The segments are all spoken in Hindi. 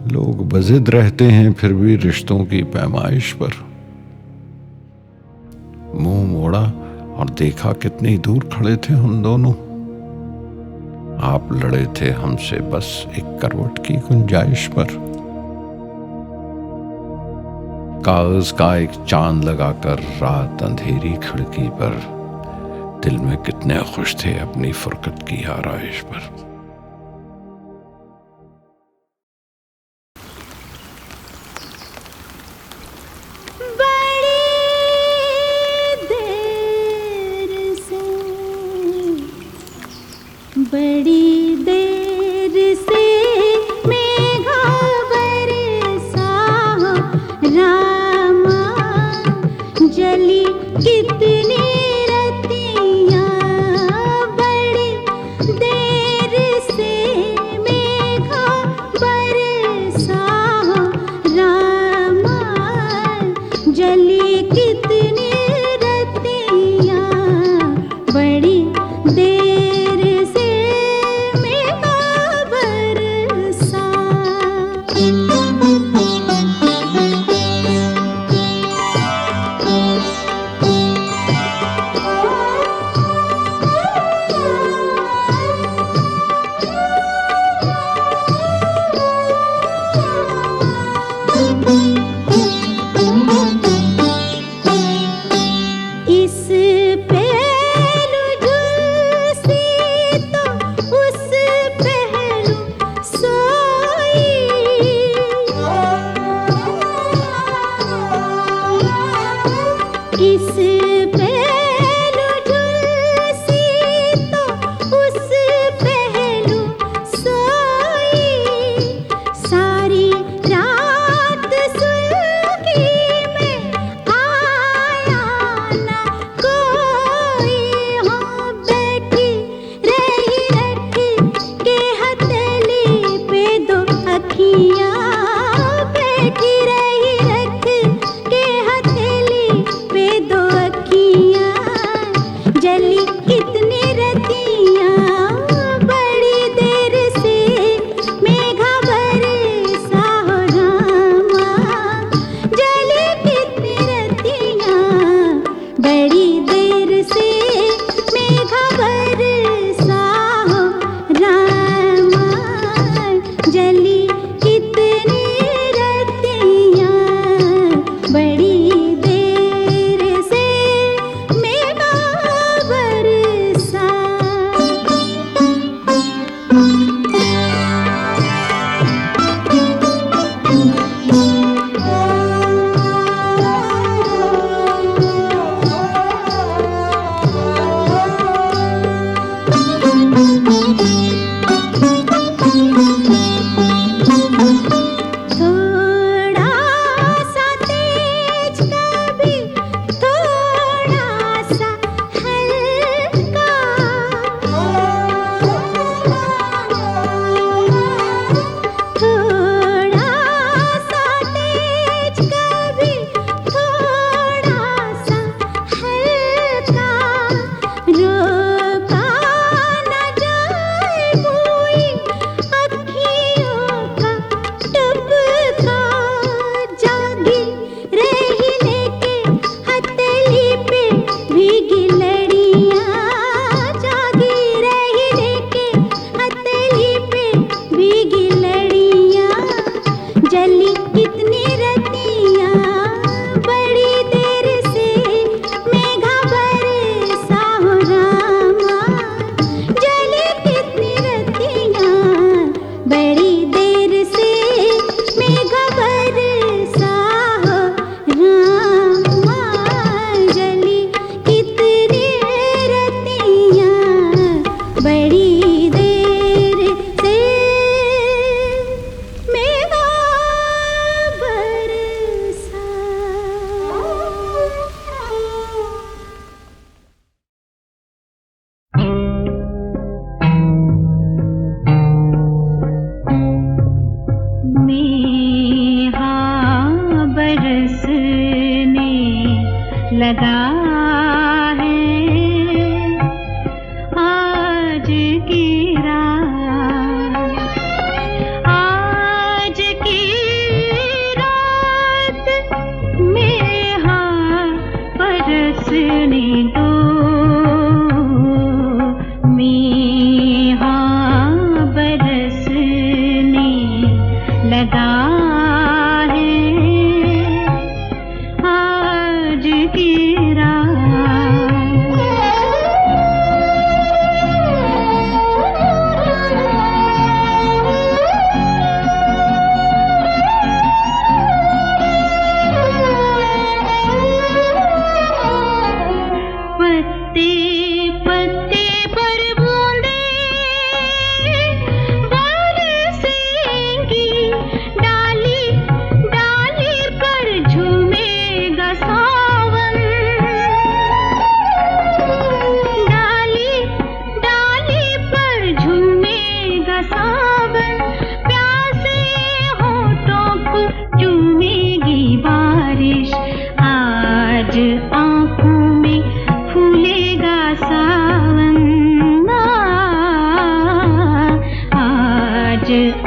लोग बज़िद रहते हैं फिर भी रिश्तों की पैमाइश पर। मुंह मोड़ा और देखा कितनी दूर खड़े थे हम दोनों। आप लड़े थे हमसे बस एक करवट की गुंजाइश पर। कागज का एक चांद लगाकर रात अंधेरी खिड़की पर, दिल में कितने खुश थे अपनी फुरकत की आराइश पर। बड़ी देर से मेघा बरसा रामा, जली कितनी रतियाँ बड़ी देर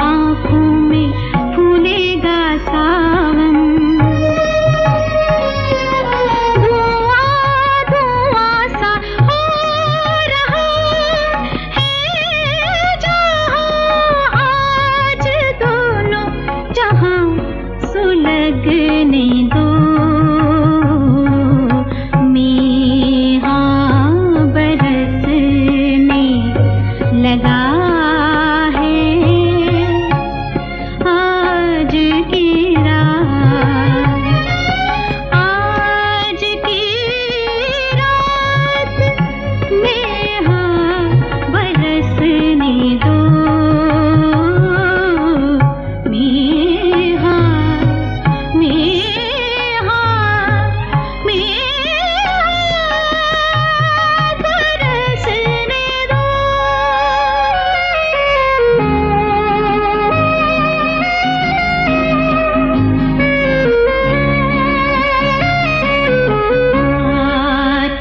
आँखों में फूलेगा सावन। धुआं धुआं सा हो रहा है जहाँ, आज दोनों जहाँ सुलगने दो। मेहा बरसने लगा है आज की रात, आज की रात मेहा बरसने दो। मेहा मेहा मेहा बरसने दो।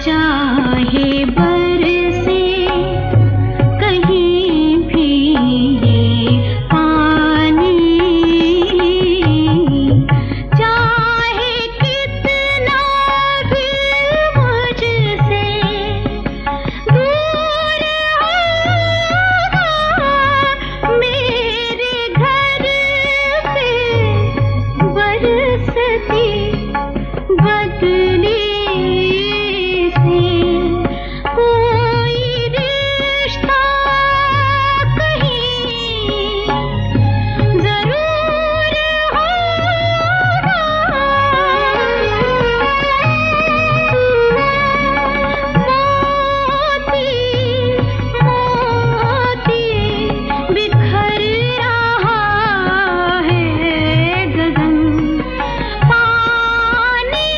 चाहे बरसे कहीं भी ये पानी, चाहे कितना भी मुझसे दूर होगा, मेरे घर पे बरसती बदली से कोई रिश्ता कहीं जरूर होगा। मोती मोती बिखर रहा है गगन, पानी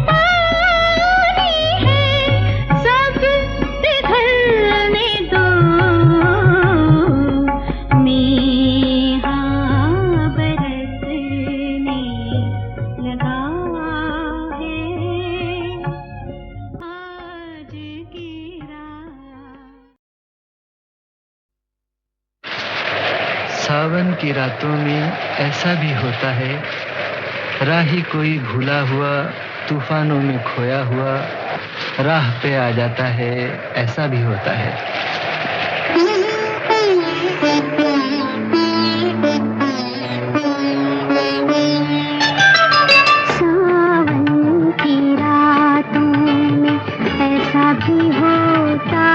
पानी है सब पिघलने दो। मेहा बरसने लगा है आज की रात। सावन की रातों में ऐसा भी होता है, राही कोई भूला हुआ तूफानों में खोया हुआ राह पे आ जाता है, ऐसा भी होता है। सावन की रातों में ऐसा भी होता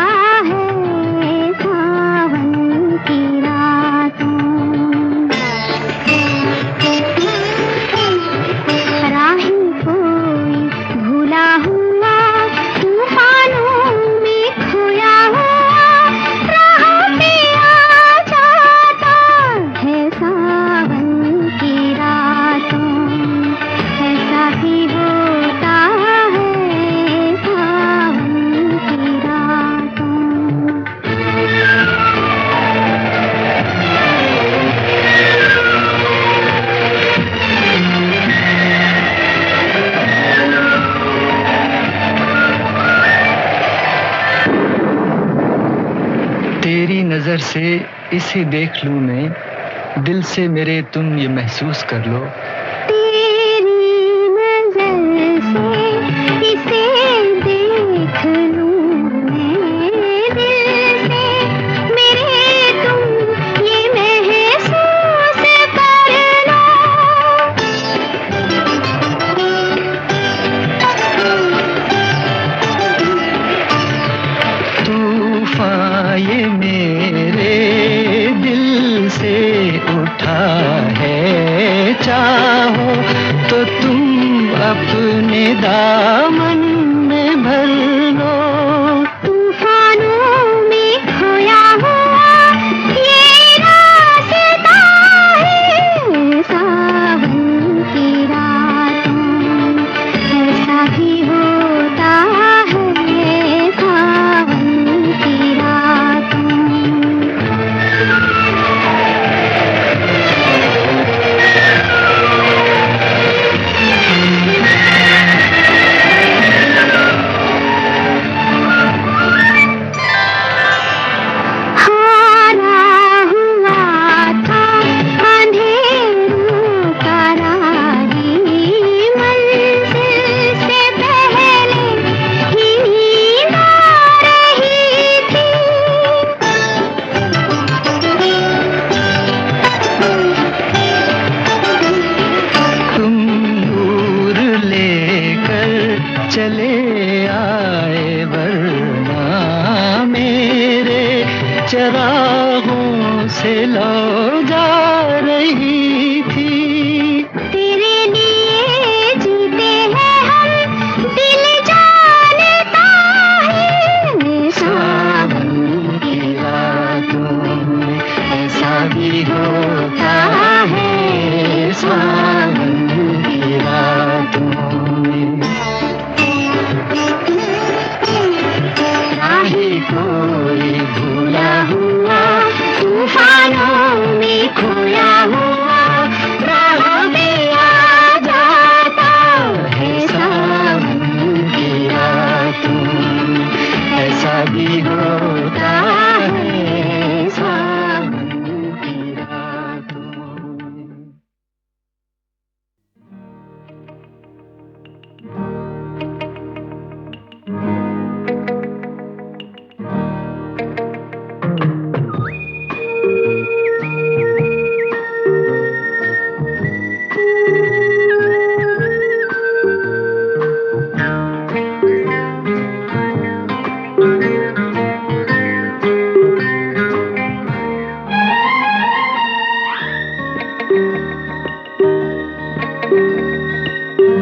है, सावन की रातों राही कोई भूला हुआ तूफानों में खोया हुआ राह पे आ जाता है। सावन की रातों ऐसा भी होता है, सावन की रातों। तेरी नजर से इसे देख लूं मैं, दिल से मेरे तुम ये महसूस कर लो। तेरी नजर से इसे देख लूं मैं, दिल से मेरे तुम ये महसूस कर लो। तूफान ये मेरे दिल से उठा है, चाहो तो तुम अपने दामन में भर लो। तूफानों में खोया हुआ ये रास्ता है, सावन की रातों ऐसा भी होता है, सावन की रातों। लो जा रही थी। तेरे लिए जीते हैं हम, दिल जानता है। सावन की रातों में ऐसा भी होता है, सावन की रातों में। राही कोई भूला हुआ तूफानों में खोया हुआ, राह में आ जाता है सावन की रातों में। ऐसा भी होता है सावन की रातों में।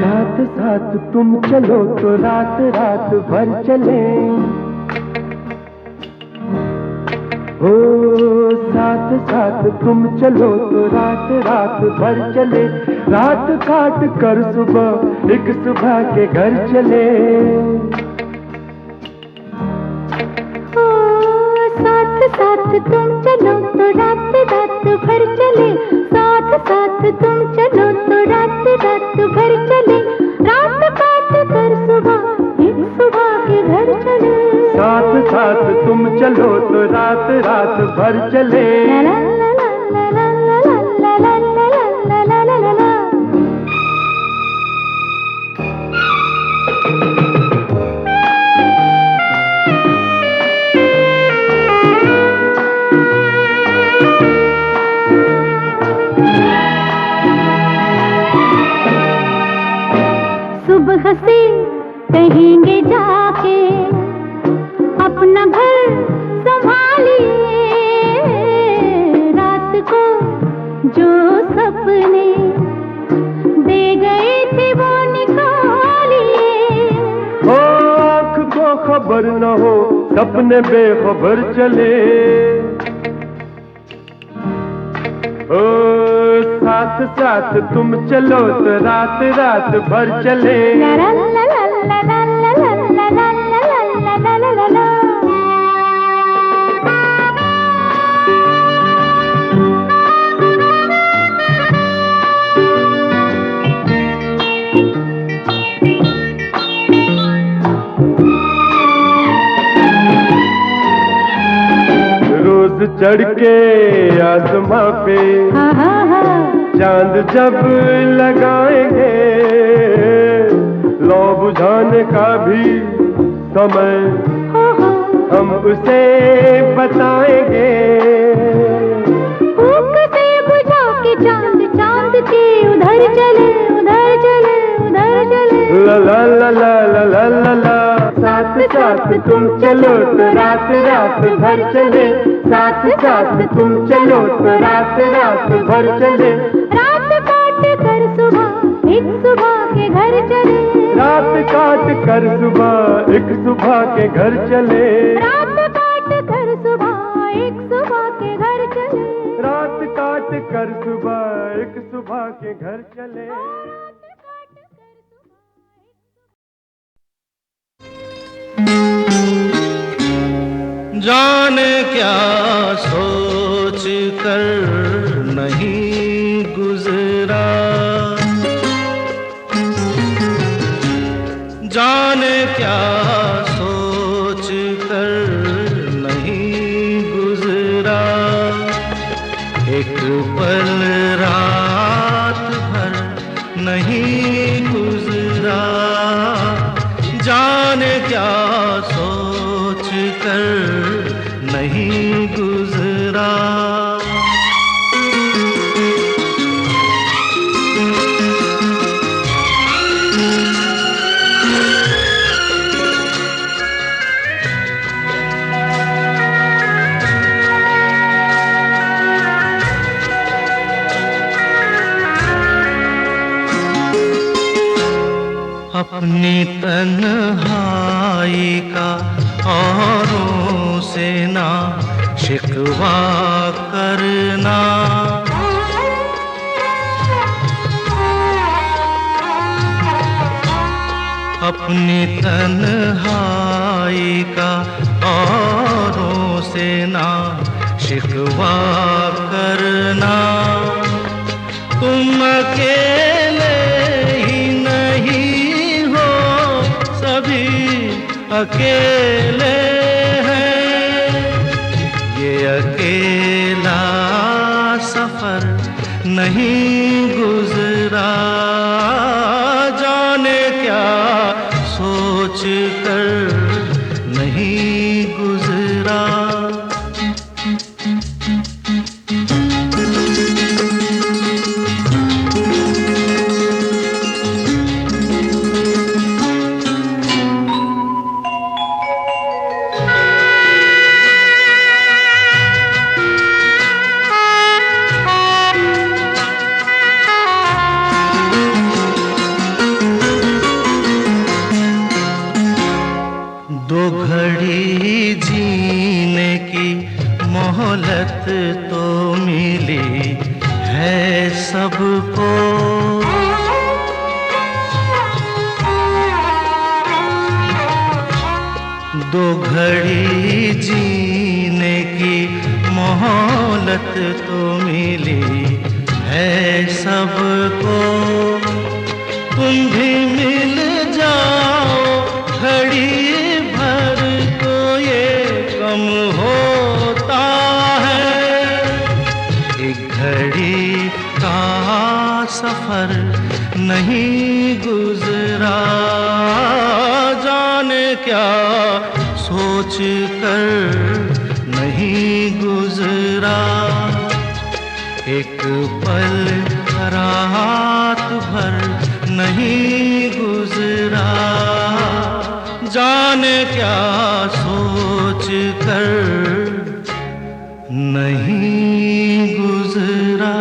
साथ साथ तुम चलो तो रात रात भर चले, ओ साथ साथ तुम चलो तो रात रात भर चले। रात काट कर सुबह एक सुबह के घर चले। ओ साथ साथ तुम चलो तो रात रात भर चले, साथ साथ तुम चलो तो रात रात भर चले। रात काट कर सुबह एक सुबह के घर चले। साथ साथ तुम चलो तो रात रात भर चले। ला ला ला ला ला ला ला ला ला ला ला ला ला। सुबह से कहेंगे जाके अपना घर संभालिए, रात को जो सपने दे गए थे वो निकालिए। हो आँख को खबर न हो सपने बेखबर चले। ओ साथ साथ तुम चलो तो रात रात भर चले। ला ला ला ला ला ला ला ला ला ला ला ला ला ला ला। रोज चढ़ के आसमां पे हाँ हाँ हाँ। चांद जब लगाएंगे, लौ बुझाने का भी समय हम उसे बताएंगे। भूख से बुझा के चांद चांद के उधर चले, उधर चले, उधर चले। ला ला ला ला ला ला ला ला। साथ साथ तुम चलो तो रात रात भर चले। साथ साथ तुम चलो तो रात रात भर चले। रात काट कर सुबह एक सुबह के घर चले। रात काट कर सुबह एक सुबह के घर चले। रात काट कर सुबह एक सुबह के घर चले। रात काट कर सुबह एक सुबह के घर चले। जाने क्या सोच कर नहीं गुजरा, जाने क्या सोच कर नहीं गुजरा। एक पल रात भर नहीं गुजरा, जाने क्या सोच कर नहीं गुजरा। अपनी तन्हाई का औरों से ना शिकवा करना, अपनी तन्हाई का औरों से ना शिकवा करना। तुम अकेले ही नहीं हो, सभी अकेले हैं। ये अकेला सफर नहीं गुजरा, जाने क्या सोच कर नहीं गुजरा। दो घड़ी जीने की मोहलत तो मिली है सबको, दो घड़ी जीने की मोहलत तो मिली है सबको। तुम भी मिल जाओ घड़ी भर तो ये कम होता है। एक घड़ी का सफर नहीं गुजरा, जाने क्या सोच कर नहीं गुजरा। एक पल रात भर नहीं गुजरा, जाने क्या सोच कर नहीं गुजरा।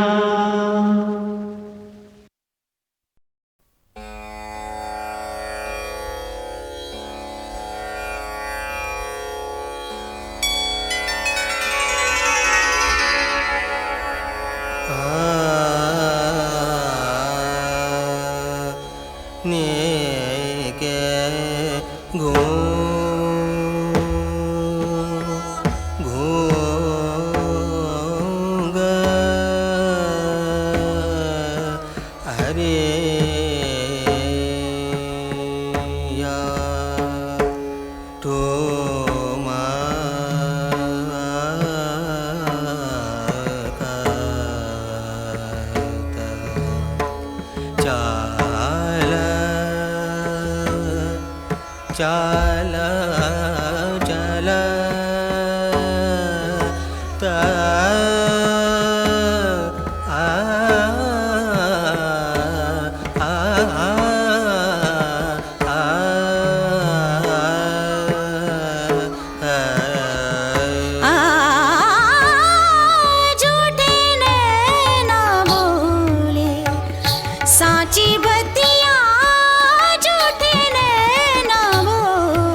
सांची बतिया झूठे नैना बोले।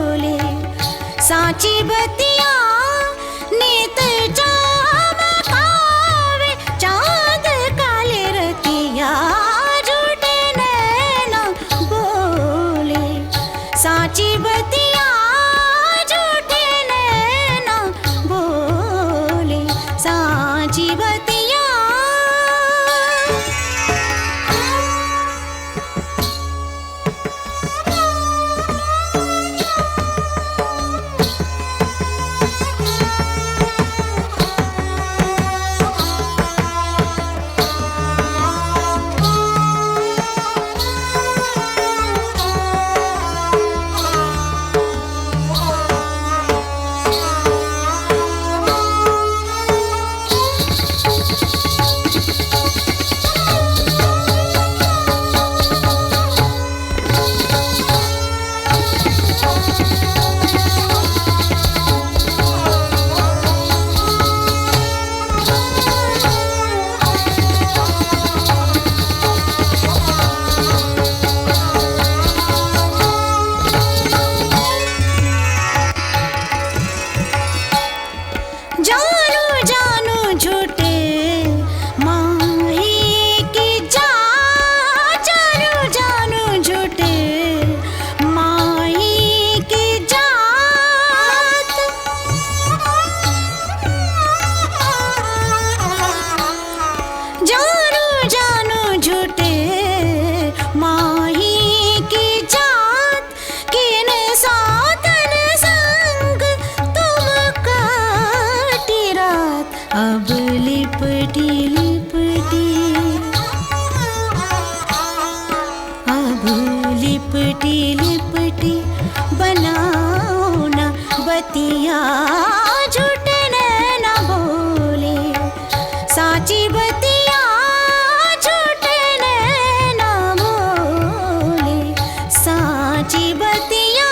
जानो जानो झूठे माही की जात किन साधन संग तुम काटी रात अब लिपटी लिपटी अब लिपटी लिपटी बनाओ ना बतिया झूठे न बोले साची बतिया झूठे न बोले साची बतिया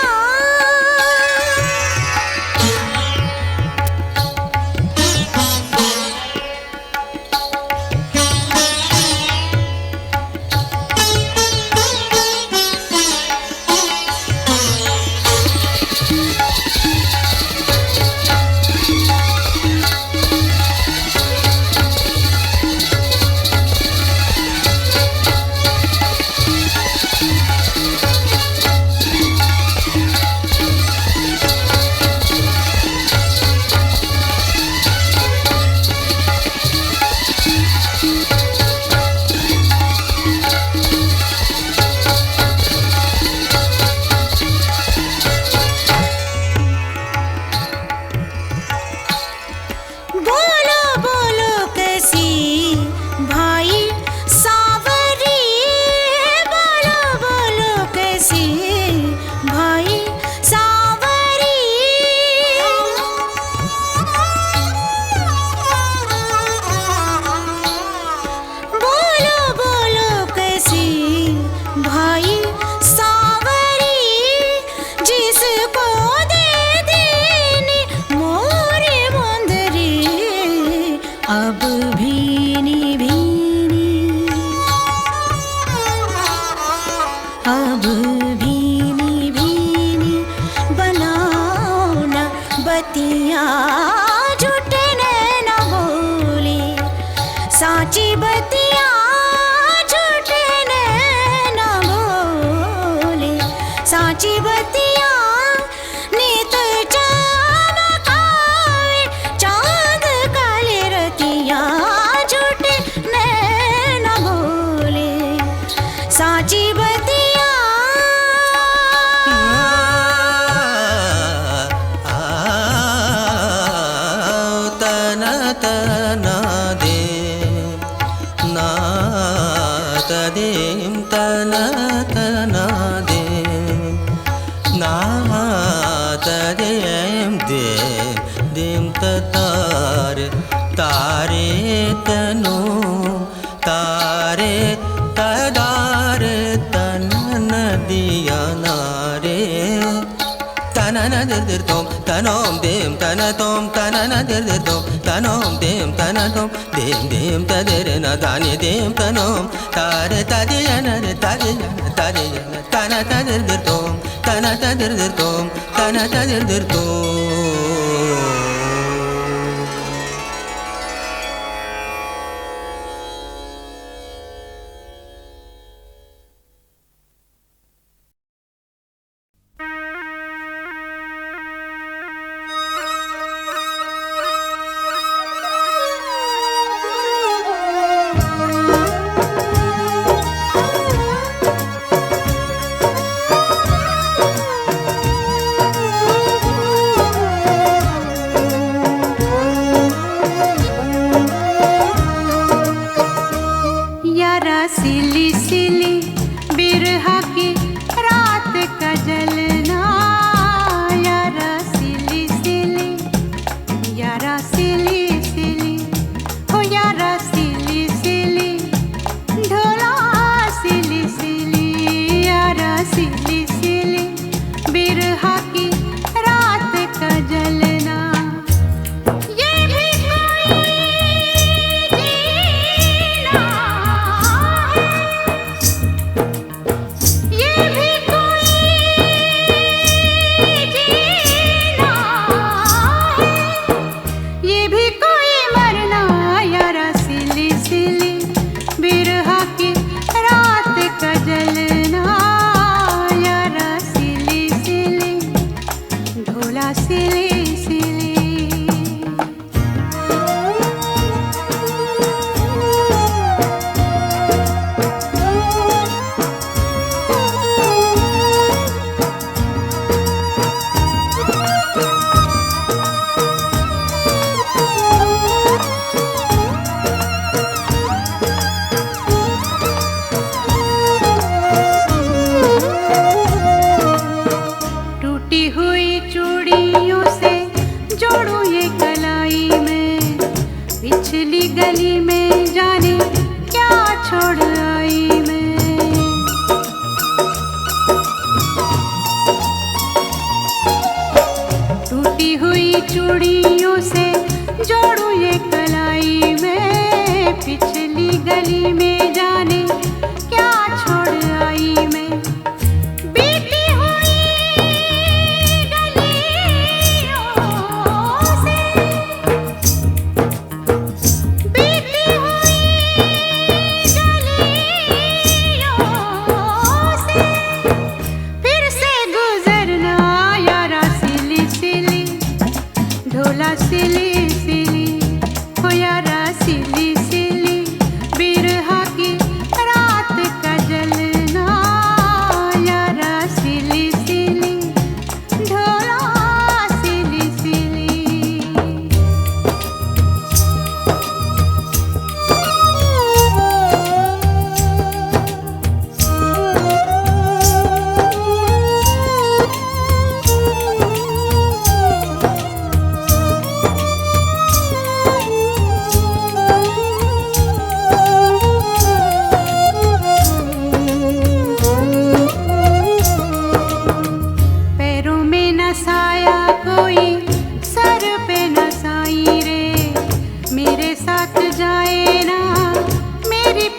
बोलो बोलो कैसी भाई सावरी बोलो बोलो कैसी भाई सावरी बोलो बोलो कैसी भाई सावरी जिसको दे देनी मोरे मुंदरी अब भीनी भीनी अब भीनी भीनी बनाओ ना बतिया झूठे न बोले साची बतिया झूठे न बोले साची बतिया नित चमकावे चांद काले रतिया झूठे न बोले साची बतिया तन तन दे ना तदेम तन तन दे ना तदेम दे देम तार तारे तनु तारे तदार तन दिया नारे तनन दिर तोम तनोम देम तन तोम तनन दिर तोम तनोम देम तन तोम देम देम तदिर न दानि देम तनोम तारे तदियन तदियन तन तदिर तोम तन तदिर तोम तन तदिर तोम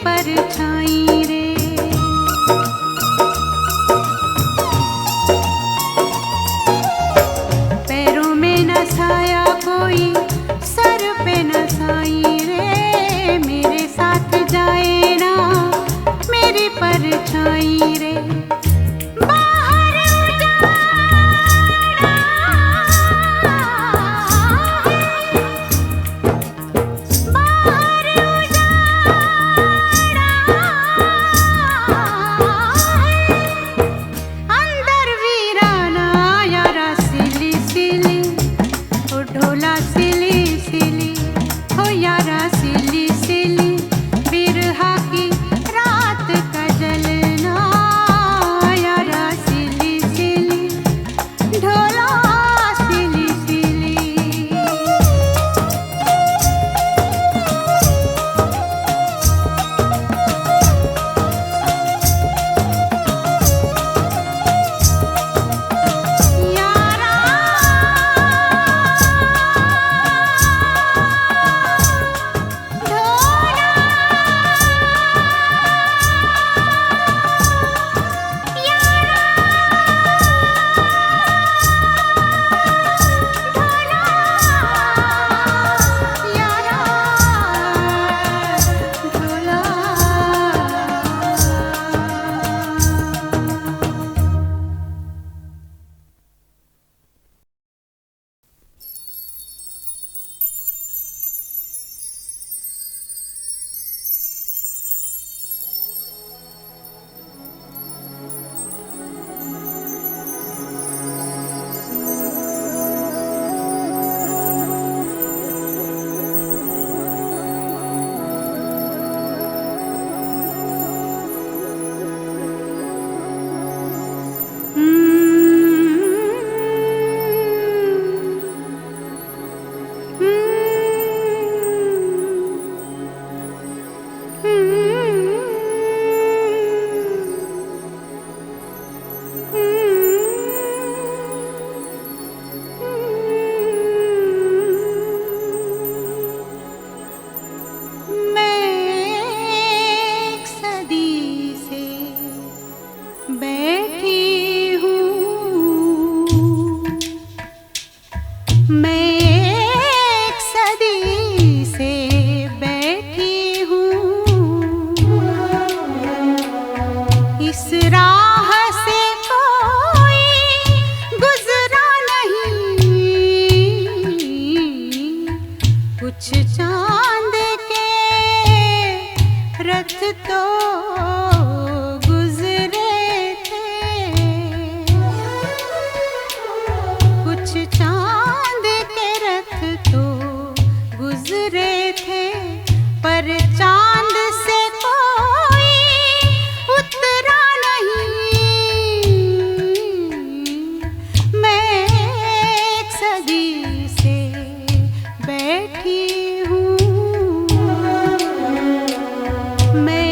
परछाई रे। पैरों में न साया कोई, सर पे न साई रे, मेरे साथ जाए ना मेरी परछाई रे। बाहर उजाड़ा बाहर उजाड़ा अंदर वीराना यारा सिली सिली, ओ ढोला सिली सिली, ओ यारा सिली सिली, बिरहा की रात का जलना यारा सिली सिली, ढोला सिली सिली। यारा ढोला यारा ढोला यारा ढोला। मैं एक सदी से बैठी हूँ, मैं एक सदी से बैठी हूँ, इस राह से कोई गुजरा नहीं, कुछ चांद के रथ तो गुजरे थे, कुछ चांद के रथ तो गुजरे थे, पर चांद से कोई उतरा नहीं। मैं एक सदी से बैठी हूँ, मैं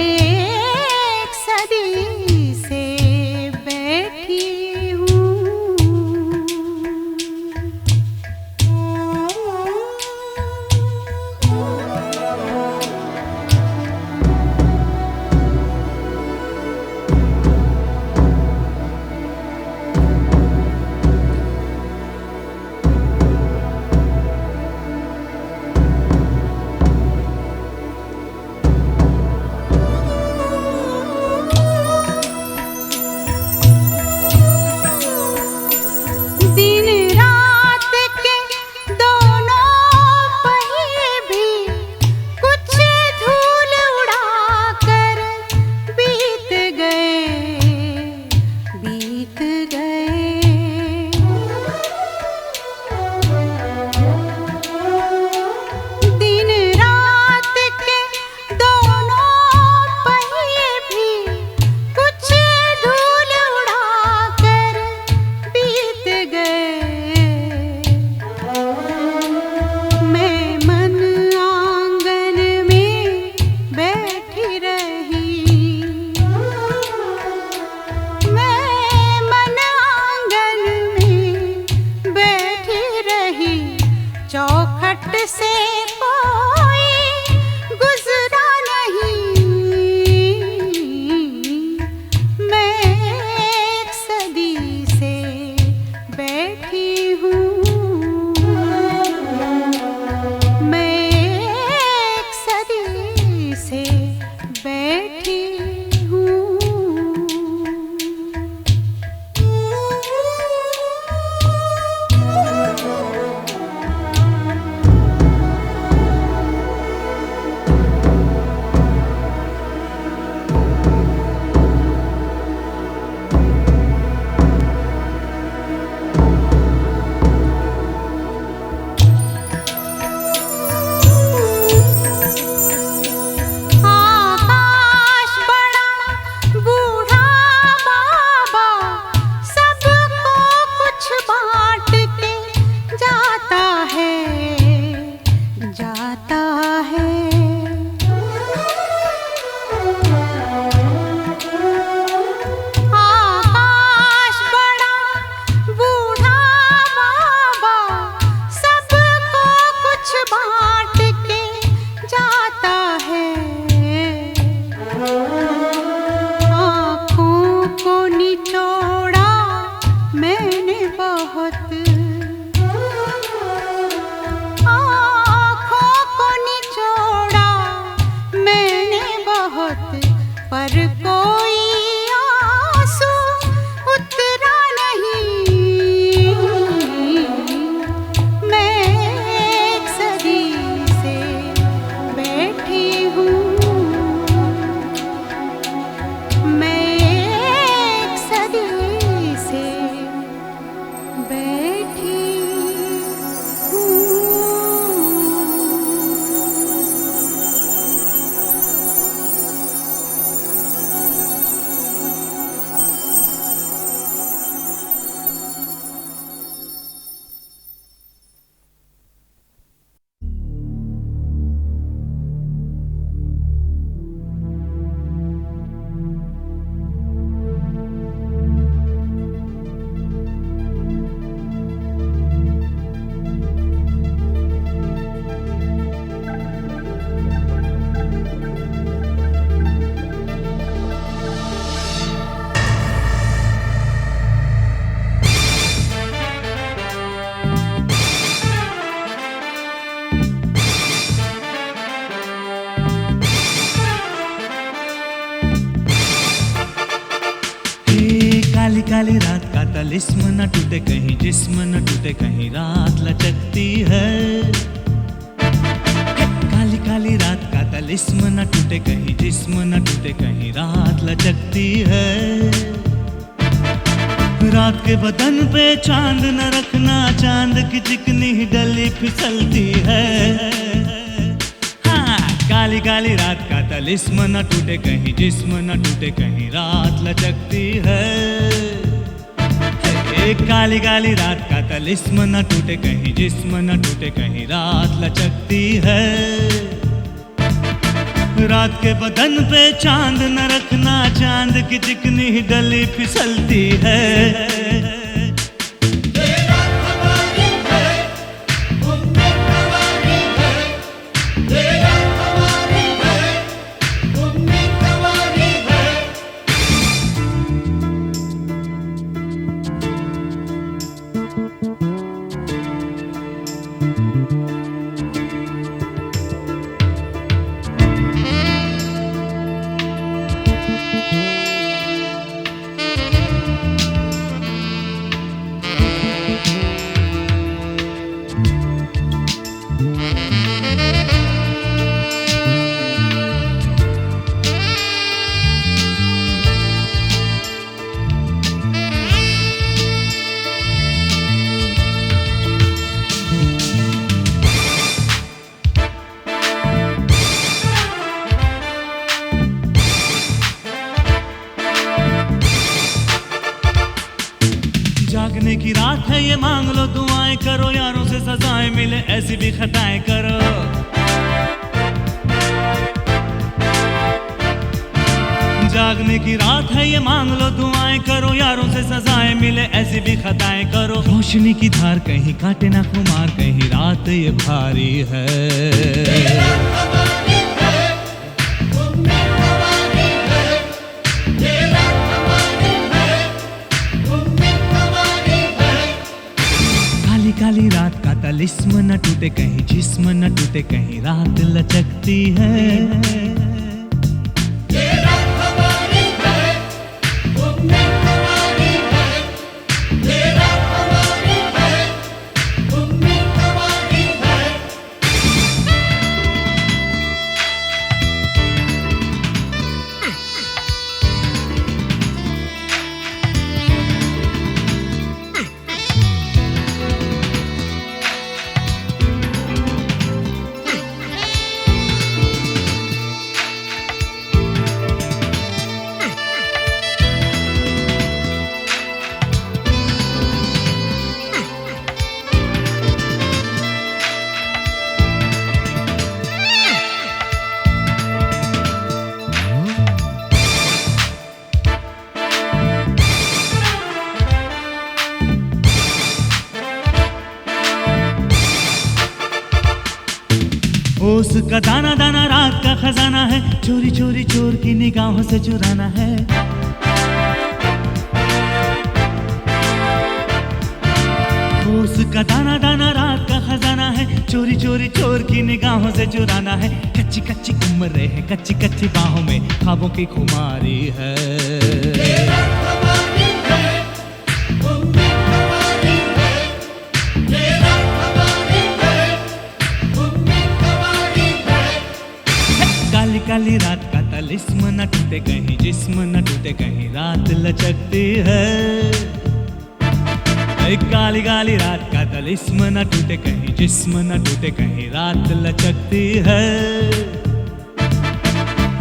बैठी हूँ। काली रात का तलिस्म न टूटे कहीं जिस्म न टूटे कहीं रात लचकती है। काली काली रात का तलिस्म न टूटे कहीं जिस्म न टूटे कहीं रात लचकती है। रात के बदन पे चांद न रखना, चांद की चिकनी डली फिसलती है। हाँ, काली काली रात का तलिस्म न टूटे कहीं जिस्म न टूटे कहीं रात लचकती है। एक काली काली रात का तलिस्म न टूटे कहीं जिस्म न टूटे कहीं रात लचकती है। रात के बदन पे चांद न रखना, चांद की चिकनी डली फिसलती है। जागने की रात है ये, मांग लो दुआएं करो, यारों से सजाएं मिले ऐसी भी खताएं करो। जागने की रात है ये, मांग लो दुआएं करो, यारों से सजाएं मिले ऐसी भी खताएं करो। रोशनी की धार कहीं काटे ना खुमार, कहीं रात ये भारी है। काली रात का तलिस्म न टूटे कहीं जिस्म न टूटे कहीं रात लचकती है। उसका दाना दाना रात का खजाना है, चोरी चोरी चोर की निगाहों से चुराना है। उसका दाना दाना रात का खजाना है, चोरी चोरी चोर की निगाहों से चुराना है। कच्ची कच्ची उम्र है, कच्ची कच्ची बाहों में ख्वाबों की खुमारी है। काली काली रात का तलिस्म न टूटे कहीं जिस्म न टूटे कहीं रात लचकती है। काली काली रात का तलिस्म न टूटे कहीं जिस्म न टूटे कहीं रात लचकती है।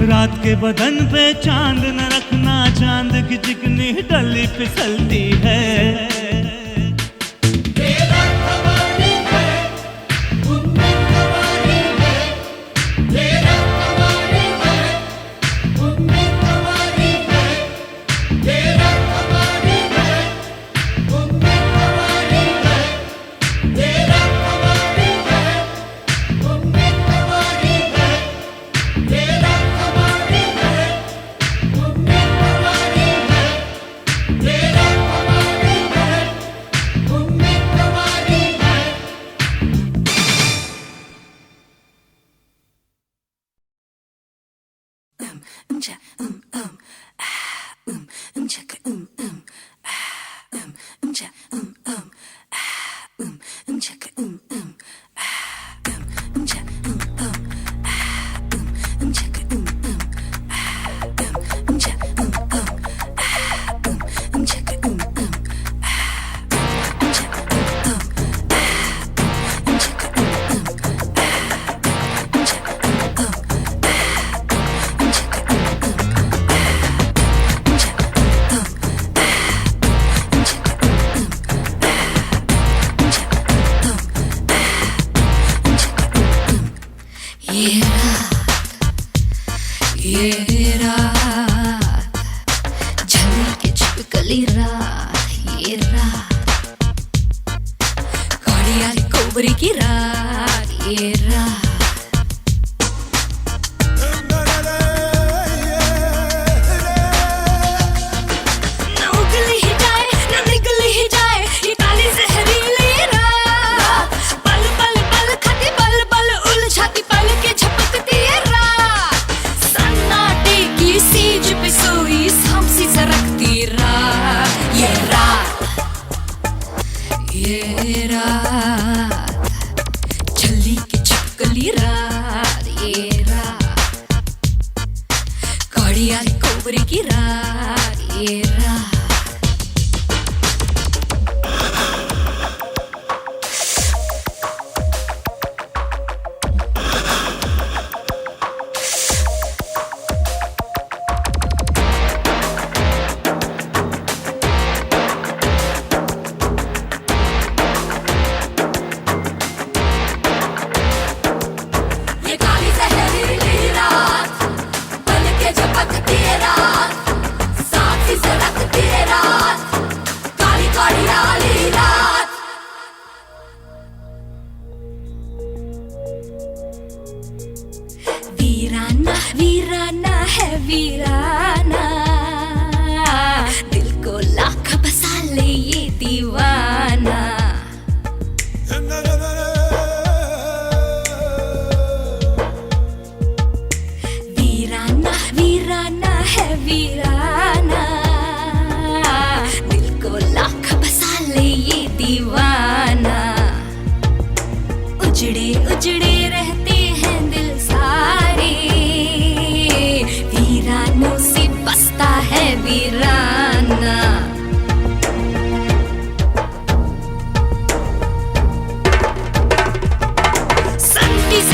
रात के बदन पे चांद न रखना, चांद की चिकनी डली फिसलती है।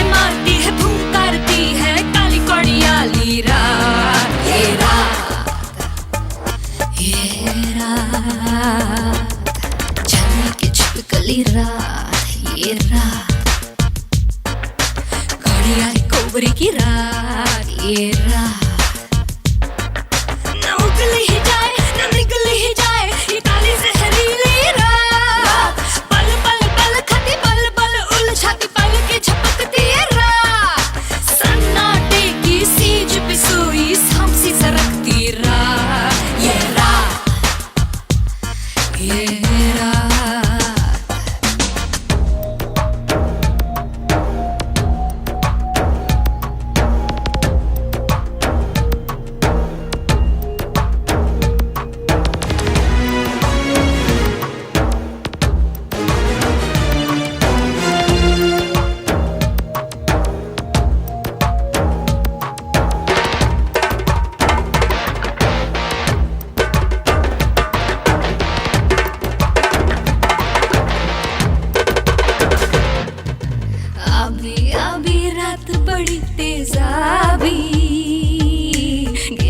मारती है धूम करती है काली कड़ियाली रात, ये रात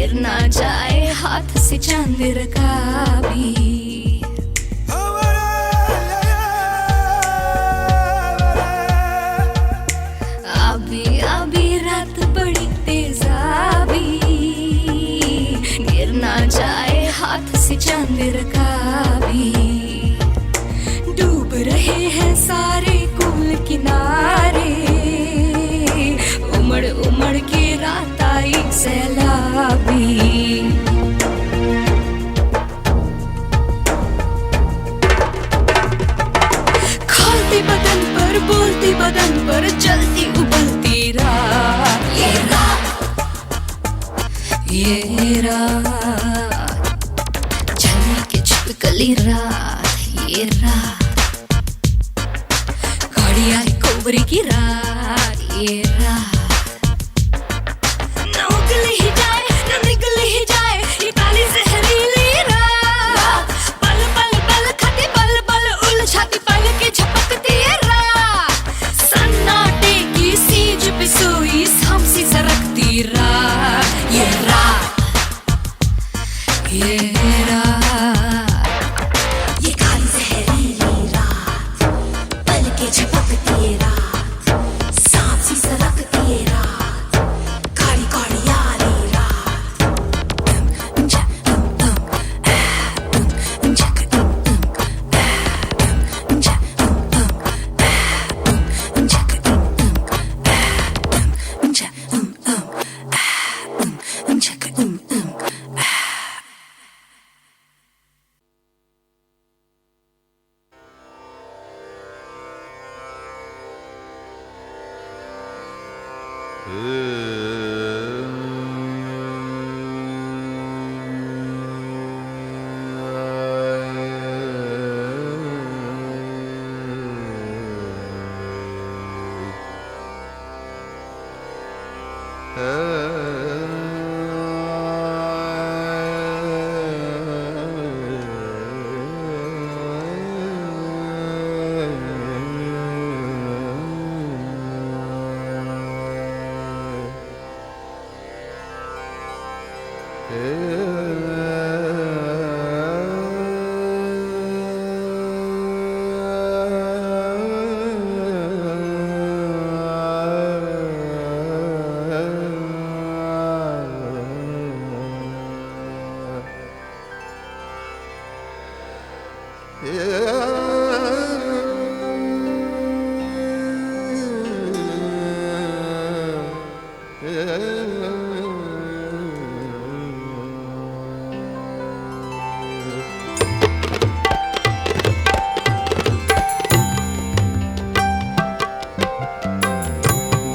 गिर ना जाए हाथ से चांद का भी। अभी अभी रात बड़ी तेजाबी, गिर ना जाए हाथ से चांद का भी। डूब रहे हैं सारे कुल किनारे, उमड़ उमड़ के रात आई सैलाबी। खोलती बदन पर बोलती बदन पर चलती उबलती रात, ये रात ये रात, जली के छिपकली रात, ये रात, घड़ी आई कोबरी की रात, ये रात। न उगल ही जाए न निगल ही जाए ये काली जहरीली रात, पल पल पल खाती पल पल उलझाती पल के झपकती रात। सन्नाटे की सीज पे सोई सांसी सरकती रात, ये रात, ये रात, ये काली जहरीली रात, पल के झपकती रात, सांसी सरकती रात, काली काली यारी रात।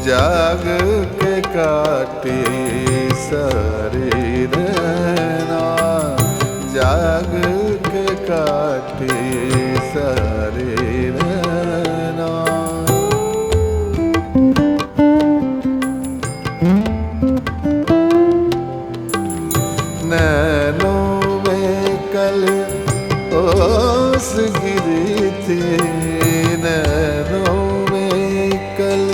जाग के काटे सारी रहना, जाग के काटे सारी रहना। नैनों में कल ओस गिरी थी, नैनों में कल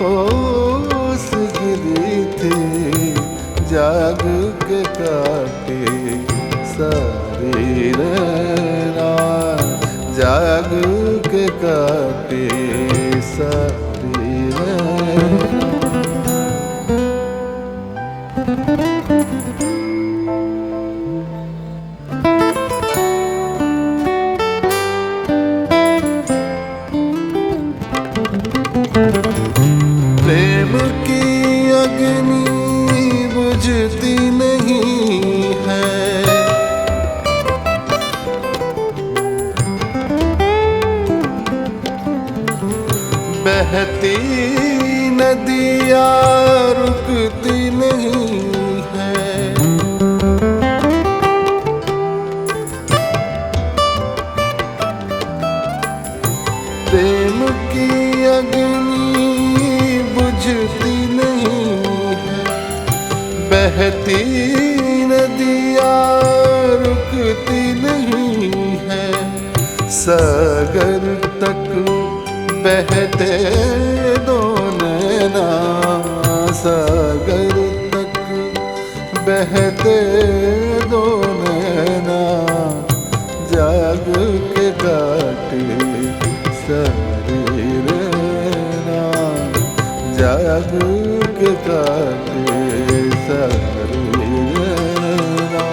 ओस गिरी थी, जाग के काटे सारी रहना, जाग के काटे सारी रहना। प्रेम की अग्नि बुझती नहीं है, बहती नदियाँ रुकती नहीं है। प्रेम की अग्नि बुझती नहीं है, बहती नदियाँ रुकती नहीं है। सागर तक बहते दो नैना, सागर तक बहते दो नैना जाग के काटे सारी रैना, जाग के काटे सारी रैना।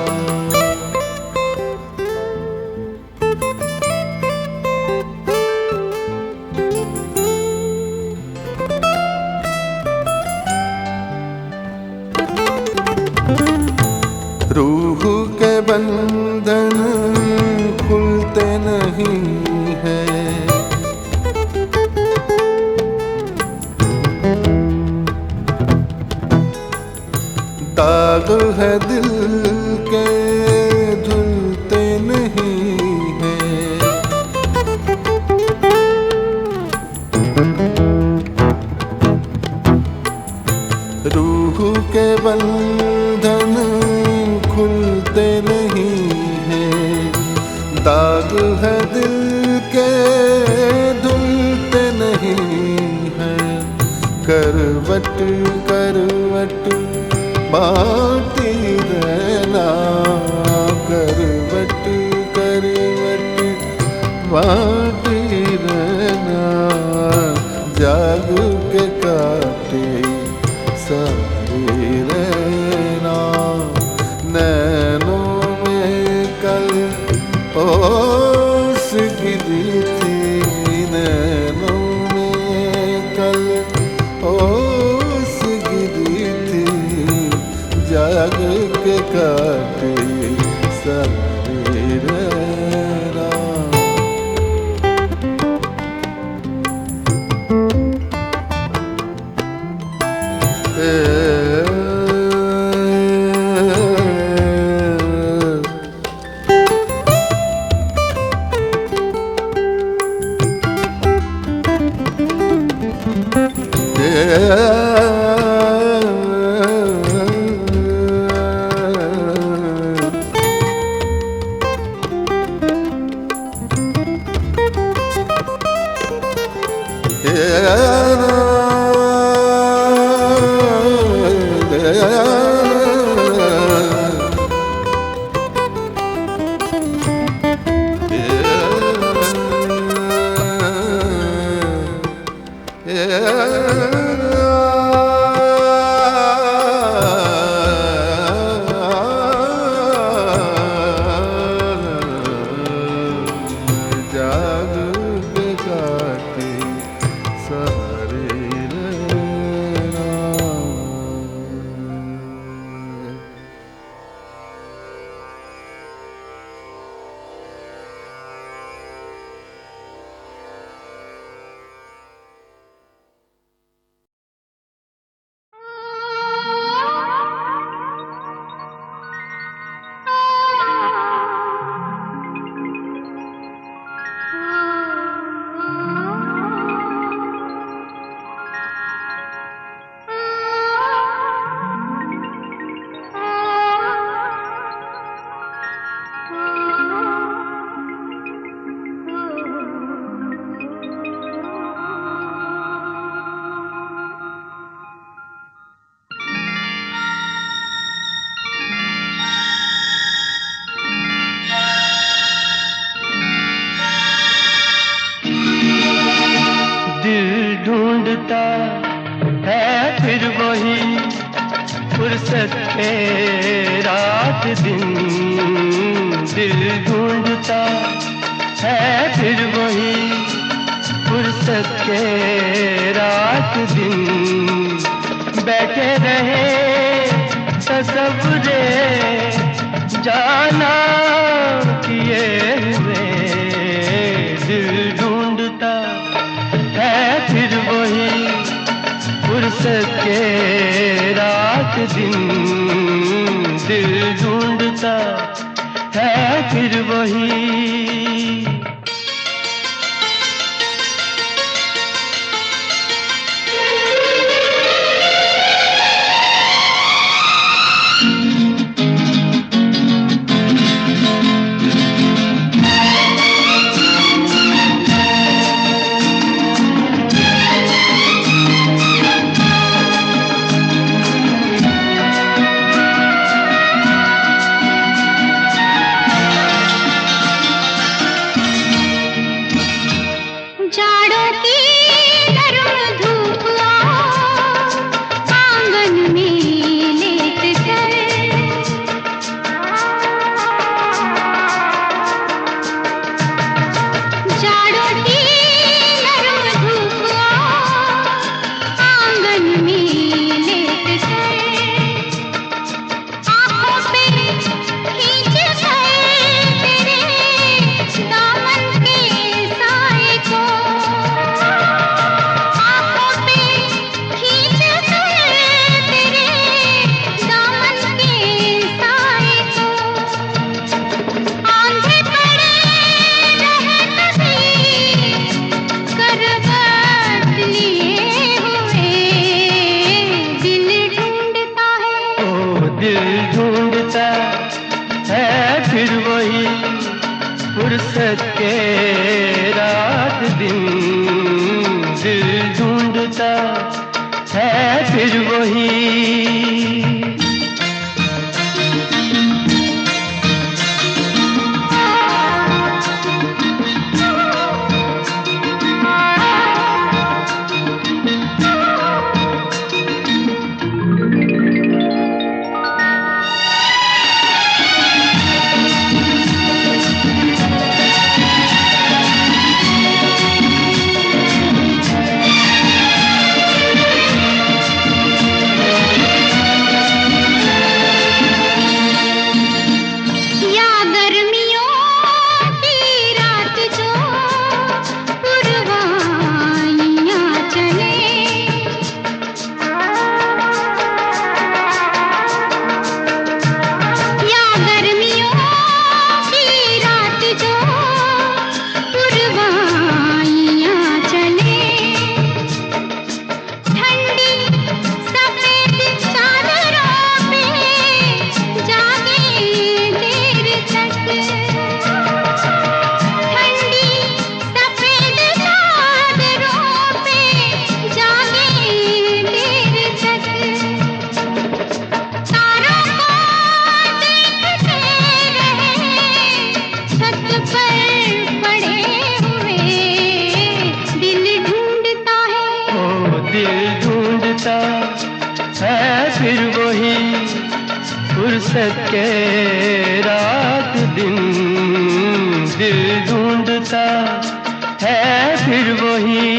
रूह के बंधन खुलते नहीं हैं, दाग है दिल के धुलते नहीं हैं। रूह के बंधन खुलते नहीं हैं, दाग है दिल के धुलते नहीं हैं। करवट करवट बाटी रहना, करवट करवट बाटी रहना, जाग के काटे सारी रहना। नैनों में कल ओस गिरी थी, नैनों में कल ओस गिरी थी, जाग के काटे सारी रहना। फुर्सत के रात दिन दिल ढूंढता है फिर वही फुर्सत के रात दिन बैठे रहे तसव्वुरे जाना किए हुए दिल ढूंढता है फिर वही फुर्सत के रात दिन दिल ढूंढता है फिर वही। ढूंढता है फिर वही फुर्सत के रात दिन, दिल ढूंढता है फिर वही। फुर्सत के रात दिन, दिल ढूंढता है फिर वही।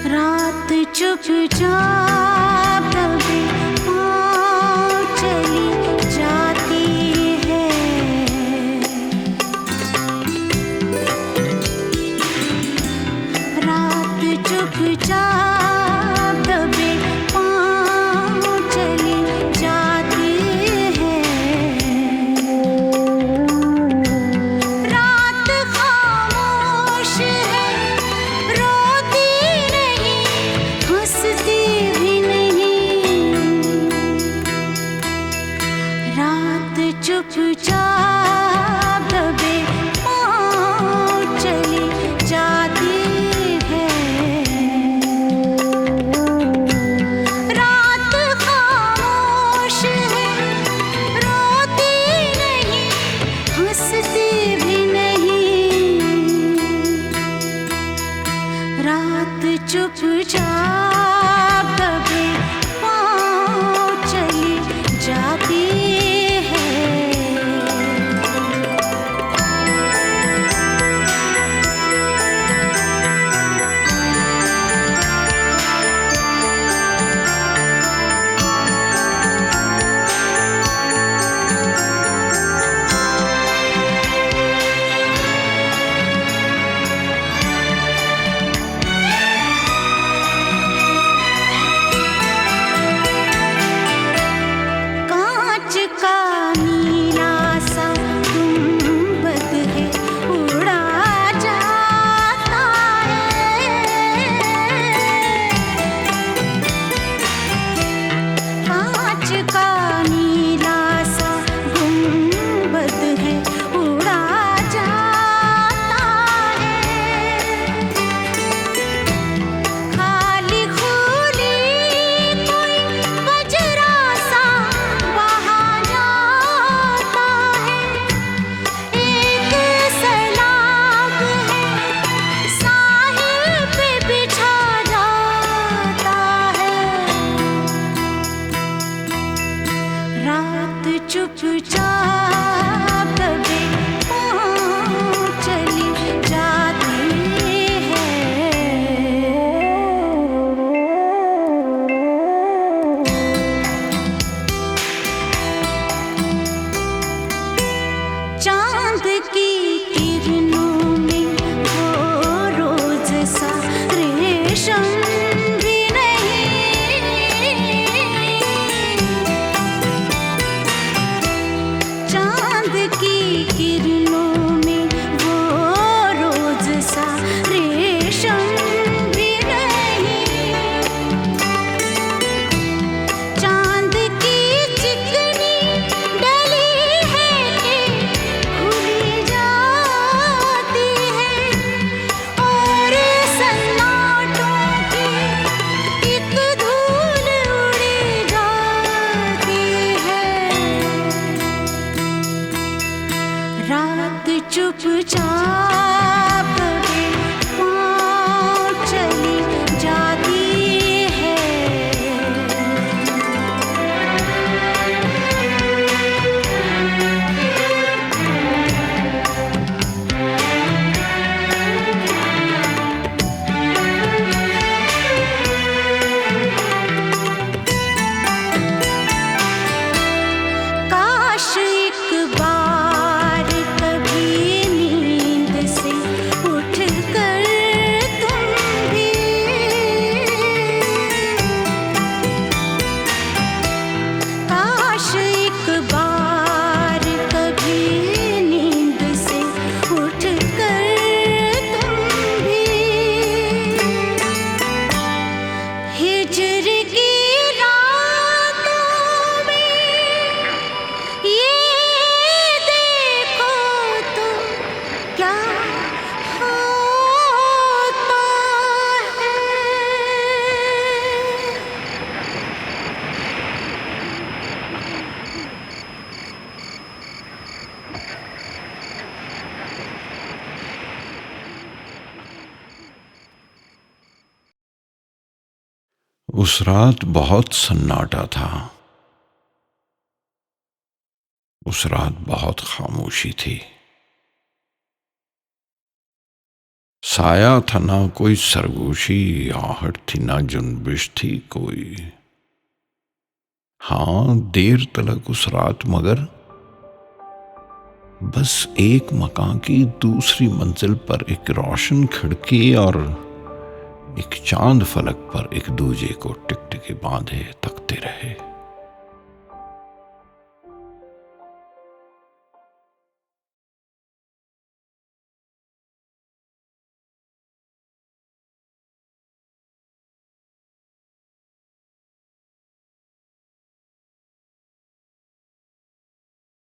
रात चुपचाप दबे पाँव चली जाती है। रात चुपचाप दबे पाँव चली जाती है। रात खामोश है, रोती नहीं, हंसती भी नहीं। रात चुपचाप दबे पाँव चली जाती है। रात खामोश है, रोती नहीं, हंसती भी नहीं। रात चुपचाप दबे पाँव चली जाती है। कांच का उस रात बहुत सन्नाटा था। उस रात बहुत खामोशी थी। साया था ना कोई सरगोशी, आहट थी ना जुनबिश थी कोई। हां, देर तलक उस रात मगर बस एक मकान की दूसरी मंजिल पर एक रोशन खिड़की और एक चांद फलक पर एक दूजे को टिकटिकी बांधे तकते रहे।